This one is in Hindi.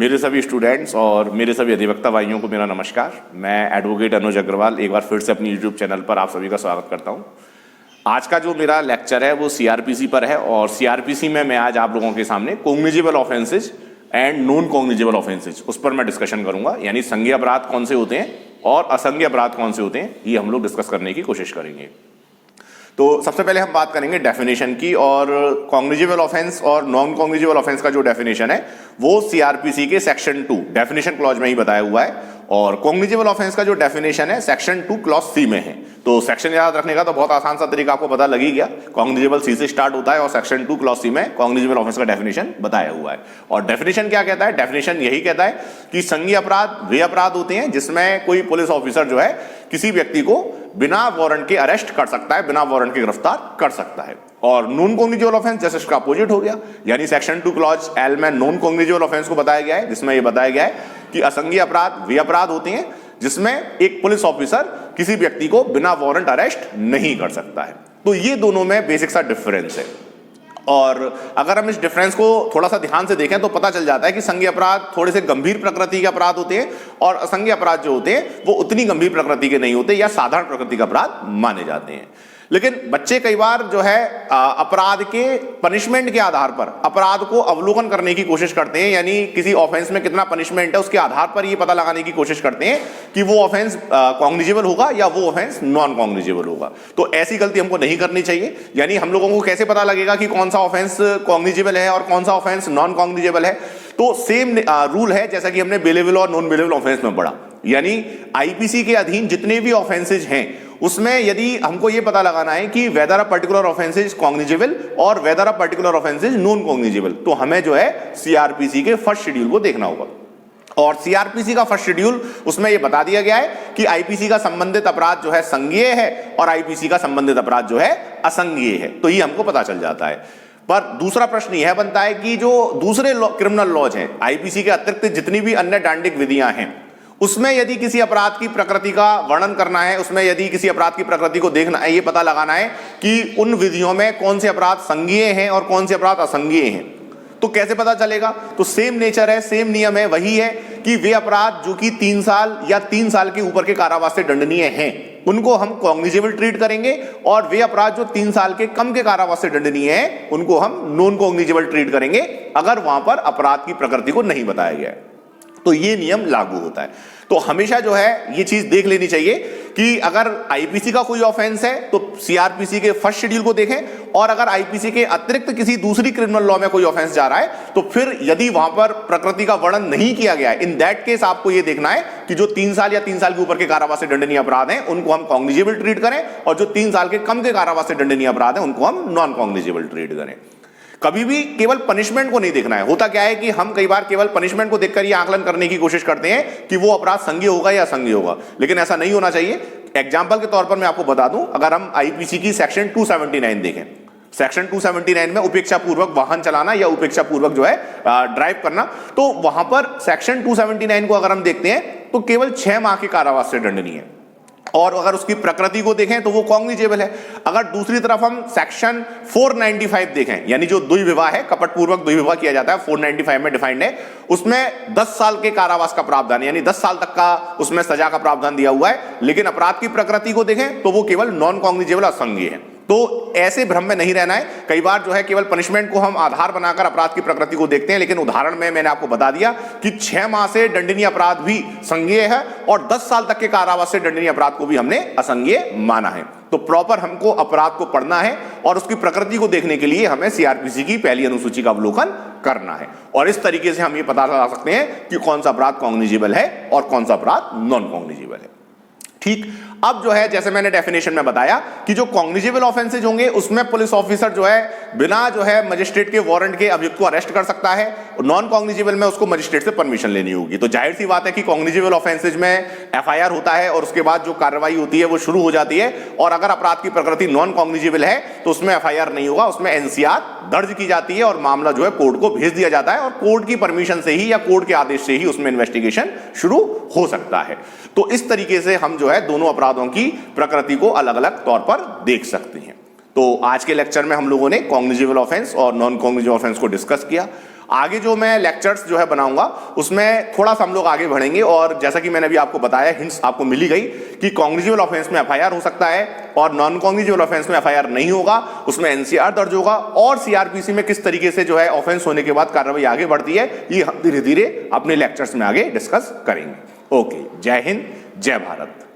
मेरे सभी स्टूडेंट्स और मेरे सभी अधिवक्ता भाइयों को मेरा नमस्कार। मैं एडवोकेट अनुज अग्रवाल एक बार फिर से अपनी यूट्यूब चैनल पर आप सभी का स्वागत करता हूं। आज का जो मेरा लेक्चर है वो सीआरपीसी पर है और सीआरपीसी में मैं आज आप लोगों के सामने cognizable offences and non cognizable offences उस पर मैं डिस्कशन करूंगा, यानी संज्ञेय अपराध कौन से होते हैं और असंज्ञेय अपराध कौन से होते हैं, ये हम लोग डिस्कस करने की कोशिश करेंगे। तो सबसे पहले हम बात करेंगे डेफिनेशन की, और कॉग्निजेबल ऑफेंस और नॉन कॉग्निजेबल ऑफेंस का जो डेफिनेशन है वो सीआरपीसी के सेक्शन 2 डेफिनेशन क्लॉज में ही बताया हुआ है, और कॉग्निजेबल ऑफेंस का जो डेफिनेशन है सेक्शन 2 क्लॉज सी में है। तो सेक्शन याद रखने का तो बहुत आसान सा तरीका आपको पता लग ही गया, कॉग्निजेबल सी से स्टार्ट होता है और सेक्शन 2 क्लॉज सी में कॉग्निजेबल ऑफेंस का डेफिनेशन बताया हुआ है। और डेफिनेशन क्या कहता है? डेफिनेशन यही कहता है कि संज्ञेय अपराध वे अपराध होते हैं जिसमें कोई पुलिस ऑफिसर जो है किसी व्यक्ति को बिना वारंट के अरेस्ट कर सकता है, बिना वारंट के गिरफ्तार कर सकता है। और नॉन कॉग्निजेबल ऑफेंस जैसे इसका अपोजिट हो गया, यानी सेक्शन 2 क्लॉज एल में नॉन कॉग्निजेबल ऑफेंस को बताया गया है, जिसमें यह बताया गया है कि असंज्ञेय अपराध वे अपराध होते हैं जिसमें एक पुलिस ऑफिसर किसी व्यक्ति को बिना वारंट अरेस्ट नहीं कर सकता है। तो ये दोनों में बेसिक सा डिफरेंस है, और अगर हम इस डिफरेंस को थोड़ा सा ध्यान से देखें तो पता चल जाता है कि संज्ञेय अपराध थोड़े से गंभीर प्रकृति के अपराध होते हैं और असंज्ञेय अपराध जो होते हैं वो उतनी गंभीर प्रकृति के नहीं होते या साधारण प्रकृति के अपराध माने जाते हैं। लेकिन बच्चे कई बार जो है अपराध के पनिशमेंट के आधार पर अपराध को अवलोकन करने की कोशिश करते हैं, यानी किसी ऑफेंस में कितना पनिशमेंट है उसके आधार पर ये पता लगाने की कोशिश करते हैं कि वो ऑफेंस कॉग्निजेबल होगा या वो ऑफेंस नॉन कॉग्निजेबल होगा। तो ऐसी गलती हमको नहीं करनी चाहिए। यानी हम लोगों को कैसे पता लगेगा कि कौन सा ऑफेंस कॉग्निजेबल है और कौन सा ऑफेंस नॉन कॉग्निजेबल है? तो सेम रूल है जैसा कि हमने बेलेबल और नॉन बेलेबल ऑफेंस में पढ़ा, यानी आईपीसी के अधीन जितने भी ऑफेंसेज हैं उसमें यदि हमको यह पता लगाना है कि whether a particular offence is cognizable और whether a particular offence is non cognizable, तो हमें जो है सीआरपीसी के फर्स्ट शेड्यूल को देखना होगा। और सीआरपीसी का फर्स्ट शेड्यूल उसमें यह बता दिया गया है कि आईपीसी का संबंधित अपराध जो है संज्ञेय है और आईपीसी का संबंधित अपराध जो है असंज्ञेय है, तो ये हमको पता चल जाता है। पर दूसरा प्रश्न यह बनता है कि जो दूसरे क्रिमिनल लॉज हैं, आईपीसी के अतिरिक्त जितनी भी अन्य दंडिक विधियां हैं, उसमें यदि किसी अपराध की प्रकृति का वर्णन करना है, उसमें यदि किसी अपराध की प्रकृति को देखना है, ये पता लगाना है कि उन विधियों में कौन से अपराध संज्ञेय हैं और कौन से अपराध असंज्ञेय हैं, तो कैसे पता चलेगा? तो सेम नेचर है, सेम नियम है, वही है कि वे अपराध जो कि 3 साल या 3 साल के ऊपर के कारावास से दंडनीय हैं उनको हम कॉग्निजेबल ट्रीट करेंगे, और वे अपराध जो 3 साल के कम के कारावास से दंडनीय हैं उनको हम नॉन कॉग्निजेबल ट्रीट करेंगे, अगर वहां पर अपराध की प्रकृति को नहीं बताया गया है। तो ये नियम लागू होता है। तो हमेशा जो है ये चीज देख लेनी चाहिए कि अगर आईपीसी का कोई ऑफेंस है तो सीआरपीसी के फर्स्ट शेड्यूल को देखें, और अगर आईपीसी के अतिरिक्त किसी दूसरी क्रिमिनल लॉ में कोई ऑफेंस जा रहा है तो फिर यदि वहां पर प्रकृति का वर्णन नहीं किया गया है, इन दैट केस आपको ये देखना है कि जो 3 साल या 3 साल के ऊपर के कारावास से दंडनीय अपराध हैं उनको हम कॉग्निजेबल ट्रीट करें, और जो 3 साल के कम के कारावास से दंडनीय अपराध हैं उनको हम नॉन कॉग्निजेबल ट्रीट करें। कभी भी केवल पनिशमेंट को नहीं देखना है। होता क्या है कि हम कई बार केवल पनिशमेंट को देखकर ये आकलन करने की कोशिश करते हैं कि वो अपराध संज्ञेय होगा या असंज्ञेय होगा, लेकिन ऐसा नहीं होना चाहिए। एग्जांपल के तौर पर मैं आपको बता दूं, अगर हम आईपीसी की सेक्शन 279 देखें, सेक्शन 279 में उपेक्षा पूर्वक वाहन चलाना या उपेक्षा पूर्वक जो है ड्राइव करना, तो वहां पर सेक्शन 279 को अगर हम देखते हैं तो केवल 6 माह के कारावास से दंडनीय है, और अगर उसकी प्रकृति को देखें तो वो कॉग्निजेबल है। अगर दूसरी तरफ हम सेक्शन 495 देखें, यानी जो द्विविवाह है, कपटपूर्वक द्विविवाह किया जाता है, 495 में डिफाइंड है, उसमें 10 साल के कारावास का प्रावधान, यानी 10 साल तक का उसमें सजा का प्रावधान दिया हुआ है, लेकिन अपराध की प्रकृति को देखें तो वो केवल नॉन कॉग्निजेबल असंज्ञेय है। तो ऐसे भ्रम में नहीं रहना है। कई बार जो है केवल पनिशमेंट को हम आधार बनाकर अपराध की प्रकृति को देखते हैं, लेकिन उदाहरण में मैंने आपको बता दिया कि 6 माह से दंडनीय अपराध भी संज्ञेय है और 10 साल तक के कारावास से दंडनीय अपराध को भी हमने असंज्ञेय माना है। तो प्रॉपर हमको अपराध को पढ़ना है और उसकी प्रकृति को देखने के लिए हमें सीआरपीसी की पहली अनुसूची का अवलोकन करना है, और इस तरीके से हम ये पता लगा सकते हैं कि कौन सा अपराध कॉग्निजेबल है और कौन सा अपराध नॉन कॉग्निजेबल है। ठीक, अब जो है जैसे मैंने डेफिनेशन में बताया कि जो कॉग्निजेबल ऑफेंसेज होंगे उसमें पुलिस ऑफिसर जो है बिना जो है मजिस्ट्रेट के वारंट के अभियुक्त को अरेस्ट कर सकता है, और नॉन कॉग्निजेबल में उसको मजिस्ट्रेट से परमिशन लेनी होगी। तो जाहिर सी बात है कि कॉग्निजेबल ऑफेंसेज में एफआईआर होता है और उसके बाद जो कार्रवाई होती है वो शुरू हो जाती है, और अगर अपराध की प्रकृति नॉन कॉग्निजेबल है तो उसमें एफआईआर नहीं होगा, उसमें एनसीआर दर्ज की जाती है और मामला जो है कोर्ट को भेज दिया जाता है, और कोर्ट की परमिशन से ही या कोर्ट के आदेश से ही उसमें इन्वेस्टिगेशन शुरू हो सकता है। तो इस तरीके से हम जो है दोनों अपराधों की प्रकृति को अलग अलग तौर पर देख सकते हैं। तो आज के लेक्चर में हम लोगों ने कॉग्निजेबल ऑफेंस और नॉन कॉग्निजेबल ऑफेंस को डिस्कस किया। आगे जो मैं लेक्चर्स जो है बनाऊंगा उसमें थोड़ा सा हम लोग आगे बढ़ेंगे, और जैसा कि मैंने अभी आपको बताया, हिंट्स आपको मिली गई कि कॉग्निजिबल ऑफेंस में एफआईआर हो सकता है और नॉन कॉग्निजिबल ऑफेंस में एफआईआर नहीं होगा, उसमें एनसीआर दर्ज होगा, और सीआरपीसी में किस तरीके से जो है ऑफेंस होने के बाद कार्रवाई आगे बढ़ती है, ये हम धीरे धीरे अपने लेक्चर्स में आगे डिस्कस करेंगे। ओके, जय हिंद, जय भारत।